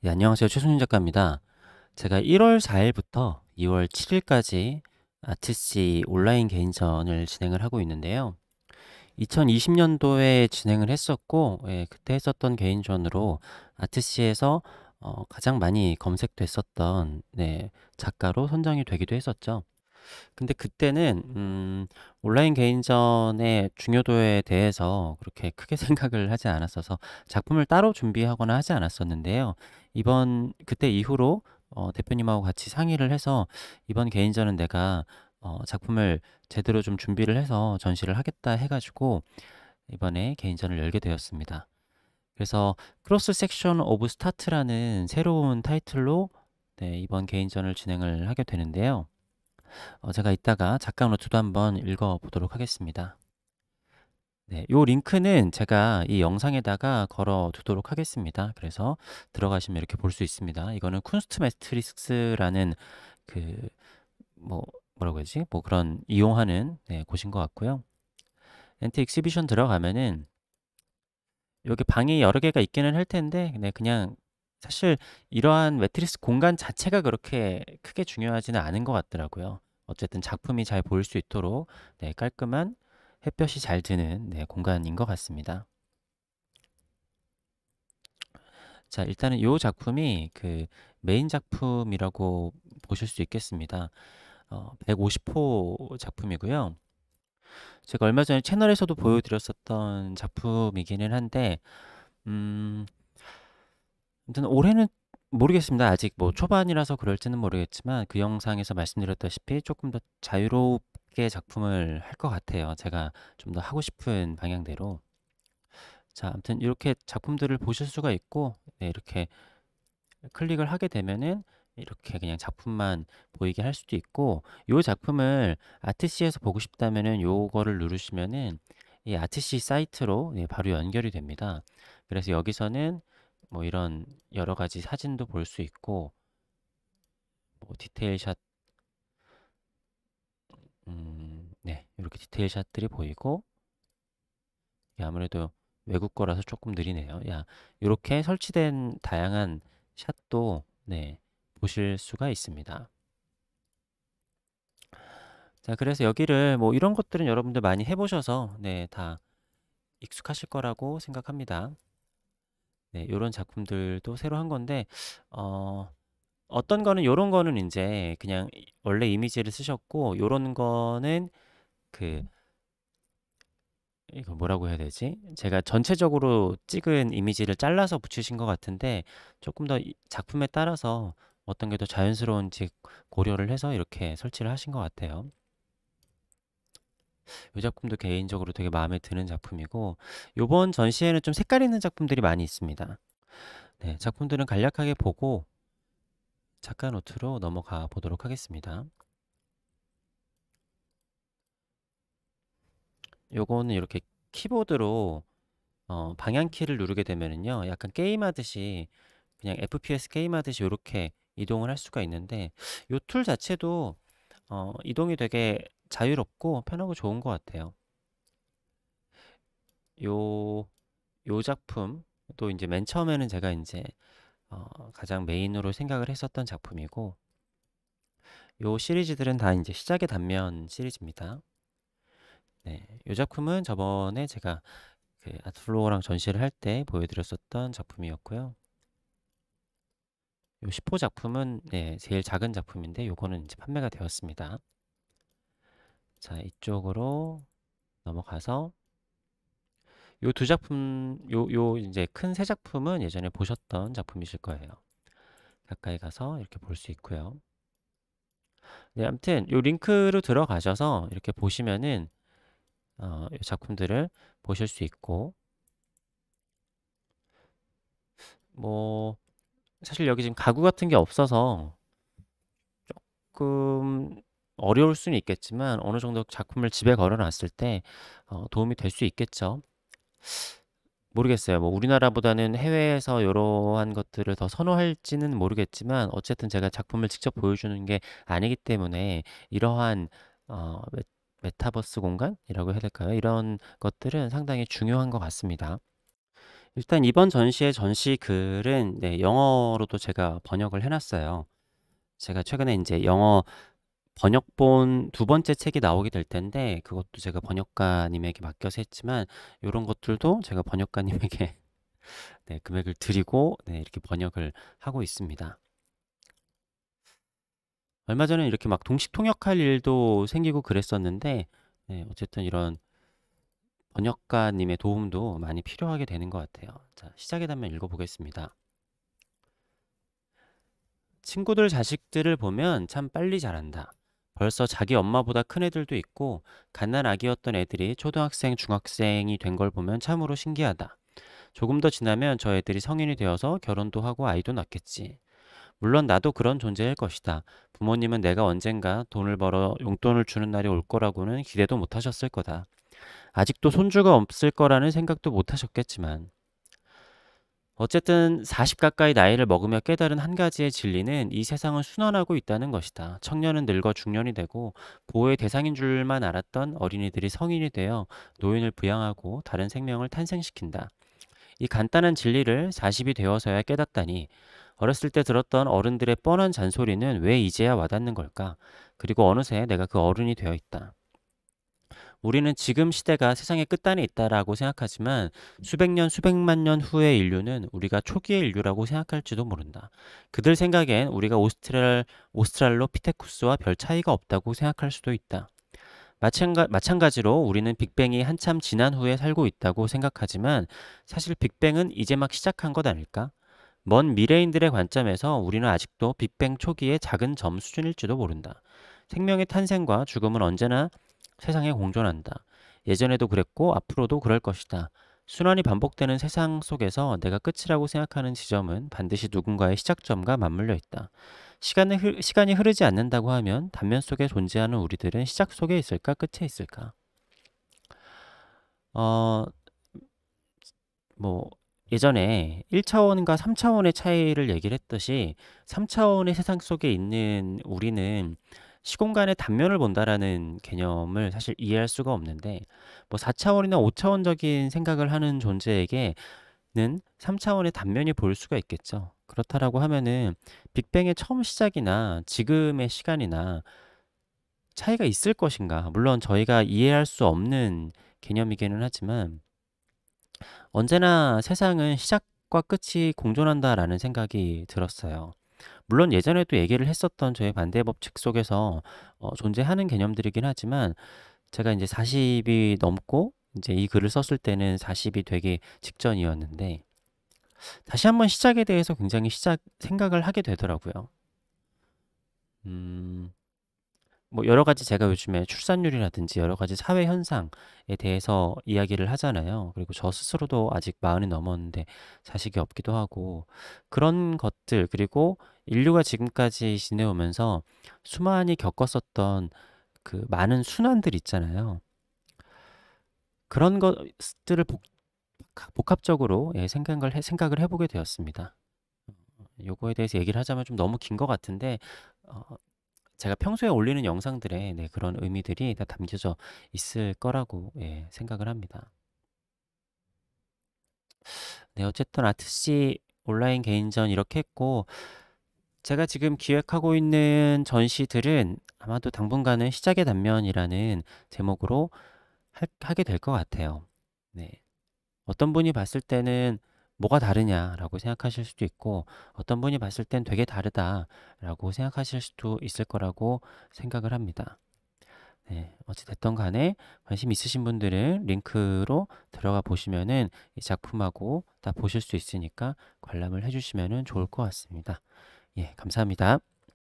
네, 안녕하세요. 최승윤 작가입니다. 제가 1월 4일부터 2월 7일까지 아트씨 온라인 개인전을 진행을 하고 있는데요. 2020년도에 진행을 했었고, 예, 그때 했었던 개인전으로 아트씨에서 가장 많이 검색됐었던 네, 작가로 선정이 되기도 했었죠. 근데 그때는 온라인 개인전의 중요도에 대해서 그렇게 크게 생각을 하지 않았어서 작품을 따로 준비하거나 하지 않았었는데요. 그때 이후로 대표님하고 같이 상의를 해서 이번 개인전은 내가 작품을 제대로 좀 준비를 해서 전시를 하겠다 해가지고 이번에 개인전을 열게 되었습니다. 그래서 크로스 섹션 오브 스타트라는 새로운 타이틀로 네, 이번 개인전을 진행을 하게 되는데요. 제가 이따가 작가 노트도 한번 읽어보도록 하겠습니다. 네, 요 링크는 제가 이 영상에다가 걸어 두도록 하겠습니다. 그래서 들어가시면 이렇게 볼 수 있습니다. 이거는 쿤스트 매트릭스라는 그, 뭐, 뭐라고 해야지? 뭐 그런 이용하는 네, 곳인 것 같고요. 엔트 익시비션 들어가면은 여기 방이 여러 개가 있기는 할 텐데, 네, 그냥 사실 이러한 매트리스 공간 자체가 그렇게 크게 중요하지는 않은 것 같더라고요. 어쨌든 작품이 잘 보일 수 있도록 네, 깔끔한 햇볕이 잘 드는 네, 공간인 것 같습니다. 자, 일단은 이 작품이 그 메인 작품이라고 보실 수 있겠습니다. 150호 작품이고요. 제가 얼마 전에 채널에서도 보여드렸었던 작품이기는 한데, 음, 아무튼 올해는 모르겠습니다. 아직 뭐 초반이라서 그럴지는 모르겠지만 그 영상에서 말씀드렸다시피 조금 더 자유롭게 작품을 할 것 같아요. 제가 좀 더 하고 싶은 방향대로. 자, 아무튼 이렇게 작품들을 보실 수가 있고, 네, 이렇게 클릭을 하게 되면은 이렇게 그냥 작품만 보이게 할 수도 있고, 이 작품을 아트시에서 보고 싶다면은 요거를 누르시면은 이 아트시 사이트로 네, 바로 연결이 됩니다. 그래서 여기서는 뭐 이런 여러 가지 사진도 볼 수 있고, 뭐 디테일 샷, 네, 이렇게 디테일 샷들이 보이고, 이게 아무래도 외국 거라서 조금 느리네요. 야, 이렇게 설치된 다양한 샷도 네, 보실 수가 있습니다. 자, 그래서 여기를 뭐 이런 것들은 여러분들 많이 해보셔서 네, 다 익숙하실 거라고 생각합니다. 네, 이런 작품들도 새로 한 건데 어, 어떤 거는 요런 거는 이제 그냥 원래 이미지를 쓰셨고 요런 거는 그 이거 뭐라고 해야 되지? 제가 전체적으로 찍은 이미지를 잘라서 붙이신 것 같은데 조금 더 작품에 따라서 어떤 게 더 자연스러운지 고려를 해서 이렇게 설치를 하신 것 같아요. 이 작품도 개인적으로 되게 마음에 드는 작품이고 요번 전시회는 좀 색깔 있는 작품들이 많이 있습니다. 네, 작품들은 간략하게 보고 작가 노트로 넘어가 보도록 하겠습니다. 요거는 이렇게 키보드로 방향키를 누르게 되면은요 약간 게임하듯이 그냥 FPS 게임하듯이 이렇게 이동을 할 수가 있는데 요 툴 자체도 이동이 되게 자유롭고 편하고 좋은 것 같아요. 요, 요 작품 또 이제 맨 처음에는 제가 이제 가장 메인으로 생각을 했었던 작품이고 요 시리즈들은 다 이제 시작의 단면 시리즈입니다. 네, 요 작품은 저번에 제가 그 아트플로어랑 전시를 할 때 보여드렸었던 작품이었고요. 요 10호 작품은 네, 제일 작은 작품인데 요거는 이제 판매가 되었습니다. 자, 이쪽으로 넘어가서 요 두 작품, 요 이제 큰 세 작품은 예전에 보셨던 작품이실 거예요. 가까이 가서 이렇게 볼 수 있고요. 네, 아무튼 요 링크로 들어가셔서 이렇게 보시면은 이 작품들을 보실 수 있고 뭐 사실 여기 지금 가구 같은 게 없어서 조금 어려울 수는 있겠지만 어느 정도 작품을 집에 걸어 놨을 때 도움이 될 수 있겠죠. 모르겠어요. 뭐 우리나라보다는 해외에서 이러한 것들을 더 선호할지는 모르겠지만 어쨌든 제가 작품을 직접 보여주는 게 아니기 때문에 이러한 메타버스 공간이라고 해야 될까요? 이런 것들은 상당히 중요한 것 같습니다. 일단 이번 전시의 전시글은 네 영어로도 제가 번역을 해 놨어요. 제가 최근에 인제 영어 번역본 두 번째 책이 나오게 될 텐데 그것도 제가 번역가님에게 맡겨서 했지만 요런 것들도 제가 번역가님에게 네 금액을 드리고 네 이렇게 번역을 하고 있습니다. 얼마 전에 이렇게 막 동시 통역할 일도 생기고 그랬었는데 네 어쨌든 이런 번역가님의 도움도 많이 필요하게 되는 것 같아요. 자, 시작의 단면 읽어 보겠습니다. 친구들 자식들을 보면 참 빨리 자란다. 벌써 자기 엄마보다 큰 애들도 있고 갓난 아기였던 애들이 초등학생, 중학생이 된 걸 보면 참으로 신기하다. 조금 더 지나면 저 애들이 성인이 되어서 결혼도 하고 아이도 낳겠지. 물론 나도 그런 존재일 것이다. 부모님은 내가 언젠가 돈을 벌어 용돈을 주는 날이 올 거라고는 기대도 못 하셨을 거다. 아직도 손주가 없을 거라는 생각도 못 하셨겠지만. 어쨌든 40 가까이 나이를 먹으며 깨달은 한 가지의 진리는 이 세상은 순환하고 있다는 것이다. 청년은 늙어 중년이 되고 보호의 대상인 줄만 알았던 어린이들이 성인이 되어 노인을 부양하고 다른 생명을 탄생시킨다. 이 간단한 진리를 40이 되어서야 깨닫다니 어렸을 때 들었던 어른들의 뻔한 잔소리는 왜 이제야 와닿는 걸까? 그리고 어느새 내가 그 어른이 되어 있다. 우리는 지금 시대가 세상의 끝단에 있다라고 생각하지만 수백 년, 수백만 년 후의 인류는 우리가 초기의 인류라고 생각할지도 모른다. 그들 생각엔 우리가 오스트랄로피테쿠스와 별 차이가 없다고 생각할 수도 있다. 마찬가지로 우리는 빅뱅이 한참 지난 후에 살고 있다고 생각하지만 사실 빅뱅은 이제 막 시작한 것 아닐까? 먼 미래인들의 관점에서 우리는 아직도 빅뱅 초기의 작은 점 수준일지도 모른다. 생명의 탄생과 죽음은 언제나 세상에 공존한다. 예전에도 그랬고 앞으로도 그럴 것이다. 순환이 반복되는 세상 속에서 내가 끝이라고 생각하는 지점은 반드시 누군가의 시작점과 맞물려 있다. 시간이 흐르지 않는다고 하면 단면 속에 존재하는 우리들은 시작 속에 있을까, 끝에 있을까? 어, 뭐 예전에 1차원과 3차원의 차이를 얘기를 했듯이 3차원의 세상 속에 있는 우리는 시공간의 단면을 본다라는 개념을 사실 이해할 수가 없는데 뭐 4차원이나 5차원적인 생각을 하는 존재에게는 3차원의 단면이 보일 수가 있겠죠. 그렇다라고 하면은 빅뱅의 처음 시작이나 지금의 시간이나 차이가 있을 것인가? 물론 저희가 이해할 수 없는 개념이기는 하지만 언제나 세상은 시작과 끝이 공존한다라는 생각이 들었어요. 물론 예전에도 얘기를 했었던 저의 반대 법칙 속에서 존재하는 개념들이긴 하지만 제가 이제 40이 넘고 이제 이 글을 썼을 때는 40이 되기 직전이었는데 다시 한번 시작에 대해서 굉장히 생각을 하게 되더라고요. 음, 뭐 여러 가지 제가 요즘에 출산율이라든지 여러 가지 사회 현상에 대해서 이야기를 하잖아요. 그리고 저 스스로도 아직 40이 넘었는데 자식이 없기도 하고 그런 것들 그리고 인류가 지금까지 지내오면서 수많이 겪었었던 그 많은 순환들 있잖아요. 그런 것들을 복합적으로 예, 생각을 해보게 되었습니다. 요거에 대해서 얘기를 하자면 좀 너무 긴 것 같은데 어, 제가 평소에 올리는 영상들에 네, 그런 의미들이 다 담겨져 있을 거라고 예, 생각을 합니다. 네, 어쨌든 아트씨 온라인 개인전 이렇게 했고 제가 지금 기획하고 있는 전시들은 아마도 당분간은 시작의 단면이라는 제목으로 하게 될 것 같아요. 네. 어떤 분이 봤을 때는 뭐가 다르냐라고 생각하실 수도 있고 어떤 분이 봤을 땐 되게 다르다라고 생각하실 수도 있을 거라고 생각을 합니다. 네, 어찌됐든 간에 관심 있으신 분들은 링크로 들어가 보시면은 이 작품하고 다 보실 수 있으니까 관람을 해주시면은 좋을 것 같습니다. 예, 감사합니다.